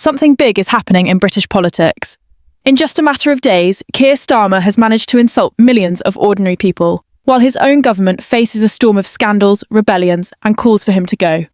something big is happening in British politics. In just a matter of days, Keir Starmer has managed to insult millions of ordinary people, while his own government faces a storm of scandals, rebellions, and calls for him to go.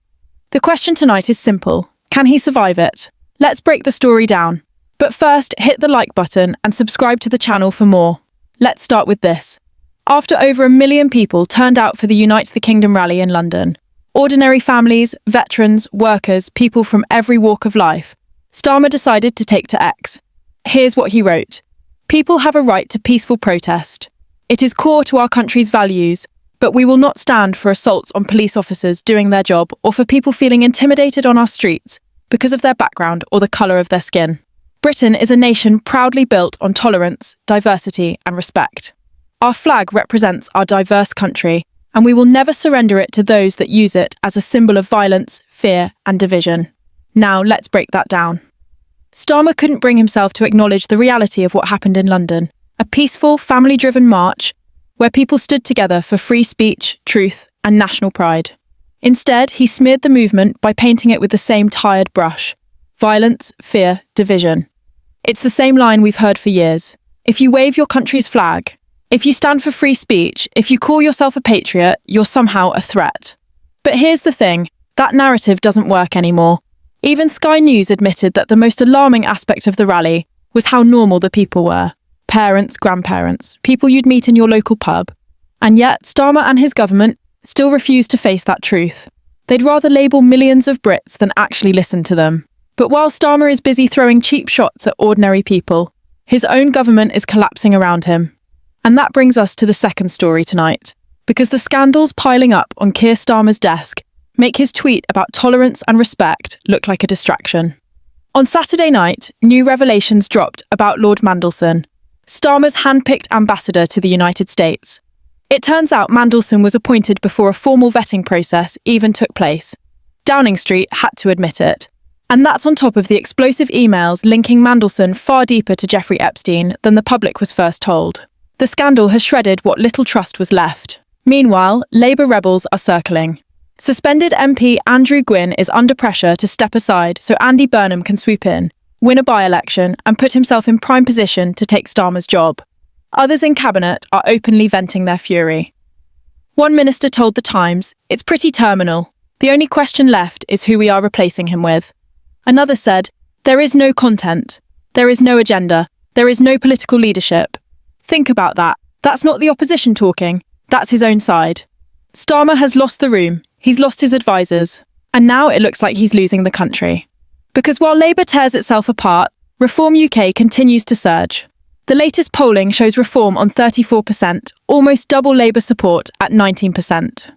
The question tonight is simple. Can he survive it? Let's break the story down. But first, hit the like button and subscribe to the channel for more. Let's start with this. After over 1 million people turned out for the Unite the Kingdom rally in London, ordinary families, veterans, workers, people from every walk of life, Starmer decided to take to X. Here's what he wrote. People have a right to peaceful protest. It is core to our country's values, but we will not stand for assaults on police officers doing their job or for people feeling intimidated on our streets because of their background or the colour of their skin. Britain is a nation proudly built on tolerance, diversity, and respect. Our flag represents our diverse country, and we will never surrender it to those that use it as a symbol of violence, fear, and division. Now, let's break that down. Starmer couldn't bring himself to acknowledge the reality of what happened in London, a peaceful, family-driven march where people stood together for free speech, truth, and national pride. Instead, he smeared the movement by painting it with the same tired brush. Violence, fear, division. It's the same line we've heard for years. If you wave your country's flag, if you stand for free speech, if you call yourself a patriot, you're somehow a threat. But here's the thing, that narrative doesn't work anymore. Even Sky News admitted that the most alarming aspect of the rally was how normal the people were. Parents, grandparents, people you'd meet in your local pub. And yet, Starmer and his government still refuse to face that truth. They'd rather label millions of Brits than actually listen to them. But while Starmer is busy throwing cheap shots at ordinary people, his own government is collapsing around him. And that brings us to the second story tonight, because the scandals piling up on Keir Starmer's desk make his tweet about tolerance and respect look like a distraction. On Saturday night, new revelations dropped about Lord Mandelson, Starmer's hand-picked ambassador to the United States. It turns out Mandelson was appointed before a formal vetting process even took place. Downing Street had to admit it. And that's on top of the explosive emails linking Mandelson far deeper to Jeffrey Epstein than the public was first told. The scandal has shredded what little trust was left. Meanwhile, Labour rebels are circling. Suspended MP Andrew Gwynn is under pressure to step aside so Andy Burnham can swoop in, win a by-election, and put himself in prime position to take Starmer's job. Others in cabinet are openly venting their fury. One minister told The Times, "It's pretty terminal. The only question left is who we are replacing him with." Another said, "There is no content. There is no agenda. There is no political leadership." Think about that. That's not the opposition talking. That's his own side. Starmer has lost the room. He's lost his advisors. And now it looks like he's losing the country. Because while Labour tears itself apart, Reform UK continues to surge. The latest polling shows Reform on 34%, almost double Labour support at 19%.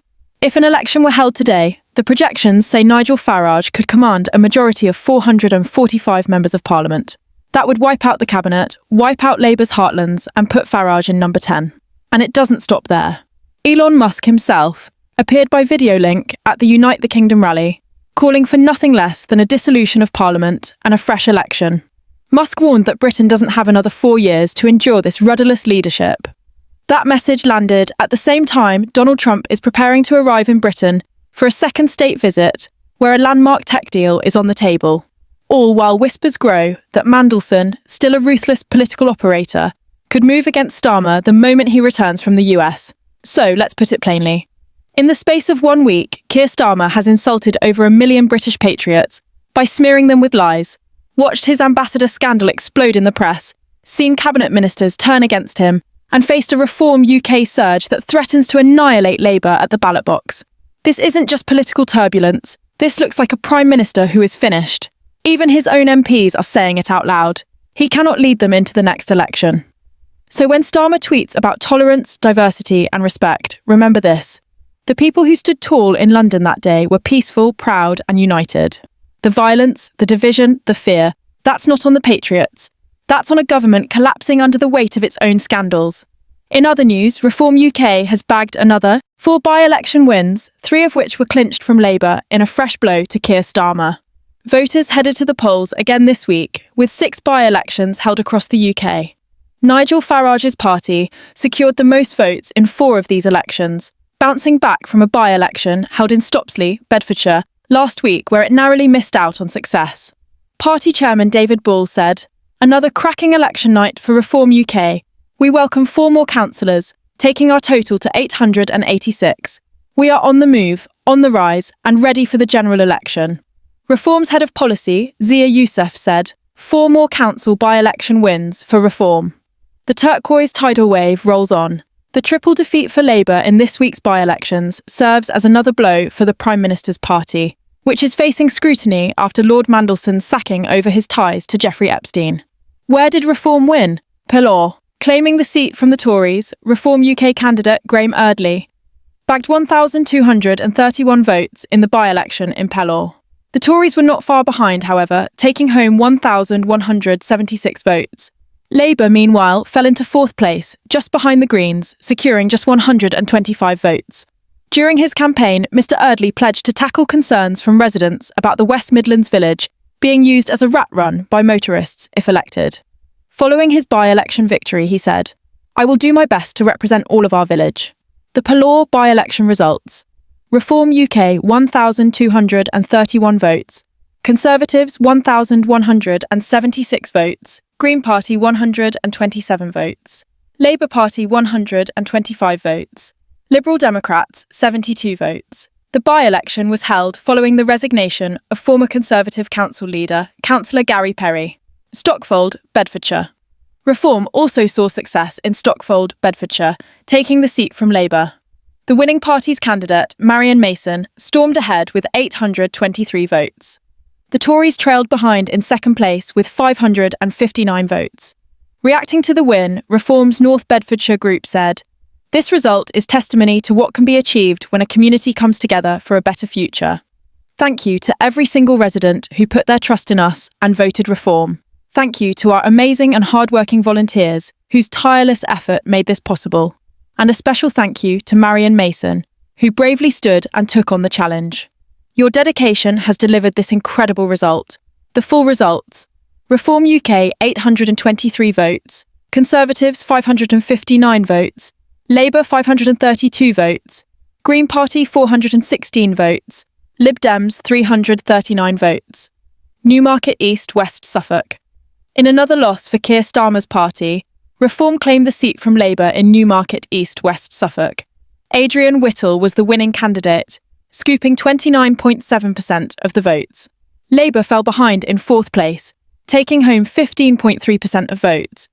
If an election were held today, the projections say Nigel Farage could command a majority of 445 members of Parliament. That would wipe out the cabinet, wipe out Labour's heartlands, and put Farage in number 10. And it doesn't stop there. Elon Musk himself appeared by video link at the Unite the Kingdom rally, calling for nothing less than a dissolution of Parliament and a fresh election. Musk warned that Britain doesn't have another 4 years to endure this rudderless leadership. That message landed at the same time Donald Trump is preparing to arrive in Britain for a second state visit where a landmark tech deal is on the table. All while whispers grow that Mandelson, still a ruthless political operator, could move against Starmer the moment he returns from the US. So let's put it plainly. In the space of 1 week, Keir Starmer has insulted over 1 million British patriots by smearing them with lies, watched his ambassador scandal explode in the press, seen cabinet ministers turn against him, and faced a Reform UK surge that threatens to annihilate Labour at the ballot box. This isn't just political turbulence. This looks like a prime minister who is finished. Even his own MPs are saying it out loud. He cannot lead them into the next election. So when Starmer tweets about tolerance, diversity, and respect, remember this. The people who stood tall in London that day were peaceful, proud, and united. The violence, the division, the fear, that's not on the Patriots. That's on a government collapsing under the weight of its own scandals. In other news, Reform UK has bagged another 4 by-election wins, 3 of which were clinched from Labour in a fresh blow to Keir Starmer. Voters headed to the polls again this week, with 6 by-elections held across the UK. Nigel Farage's party secured the most votes in 4 of these elections, bouncing back from a by-election held in Stopsley, Bedfordshire, last week where it narrowly missed out on success. Party chairman David Ball said, "Another cracking election night for Reform UK. We welcome 4 more councillors, taking our total to 886. We are on the move, on the rise, and ready for the general election." Reform's head of policy, Zia Youssef, said, 4 more council by-election wins for Reform. The turquoise tidal wave rolls on. The triple defeat for Labour in this week's by-elections serves as another blow for the Prime Minister's party, which is facing scrutiny after Lord Mandelson's sacking over his ties to Jeffrey Epstein. Where did Reform win? Pelaw. Claiming the seat from the Tories, Reform UK candidate Graham Eardley bagged 1,231 votes in the by-election in Pelaw. The Tories were not far behind, however, taking home 1,176 votes. Labour, meanwhile, fell into 4th place, just behind the Greens, securing just 125 votes. During his campaign, Mr Eardley pledged to tackle concerns from residents about the West Midlands village being used as a rat run by motorists if elected. Following his by-election victory, he said, "I will do my best to represent all of our village." The Pelaw by-election results. Reform UK 1,231 votes, Conservatives 1,176 votes, Green Party 127 votes, Labour Party 125 votes, Liberal Democrats 72 votes. The by-election was held following the resignation of former Conservative council leader, Councillor Gary Perry. Stockfold, Bedfordshire. Reform also saw success in Stockfold, Bedfordshire, taking the seat from Labour. The winning party's candidate, Marion Mason, stormed ahead with 823 votes. The Tories trailed behind in 2nd place with 559 votes. Reacting to the win, Reform's North Bedfordshire group said, "This result is testimony to what can be achieved when a community comes together for a better future. Thank you to every single resident who put their trust in us and voted Reform. Thank you to our amazing and hard-working volunteers whose tireless effort made this possible. And a special thank you to Marion Mason, who bravely stood and took on the challenge. Your dedication has delivered this incredible result." The full results. Reform UK 823 votes, Conservatives 559 votes, Labour 532 votes, Green Party 416 votes, Lib Dems 339 votes. Newmarket East, West Suffolk. In another loss for Keir Starmer's party, Reform claimed the seat from Labour in Newmarket East, West Suffolk. Adrian Whittle was the winning candidate, scooping 29.7% of the votes. Labour fell behind in 4th place, taking home 15.3% of votes.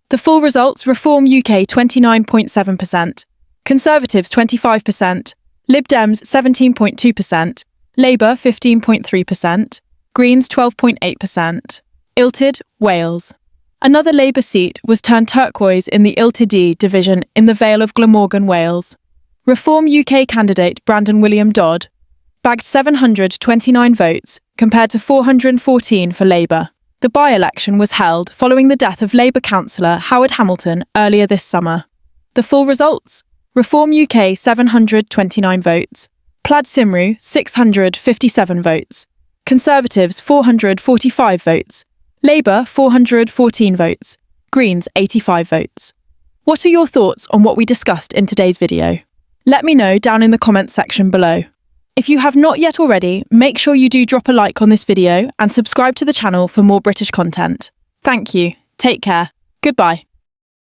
The full results: Reform UK 29.7%, Conservatives 25%, Lib Dems 17.2%, Labour 15.3%, Greens 12.8%. Ilted, Wales. Another Labour seat was turned turquoise in the Ilted division in the Vale of Glamorgan, Wales. Reform UK candidate Brandon William Dodd bagged 729 votes compared to 414 for Labour. The by-election was held following the death of Labour councillor Howard Hamilton earlier this summer. The full results: Reform UK 729 votes, Plaid Cymru 657 votes, Conservatives 445 votes, Labour 414 votes, Greens 85 votes. What are your thoughts on what we discussed in today's video? Let me know down in the comments section below. If you have not yet already, make sure you do drop a like on this video and subscribe to the channel for more British content. Thank you. Take care. Goodbye.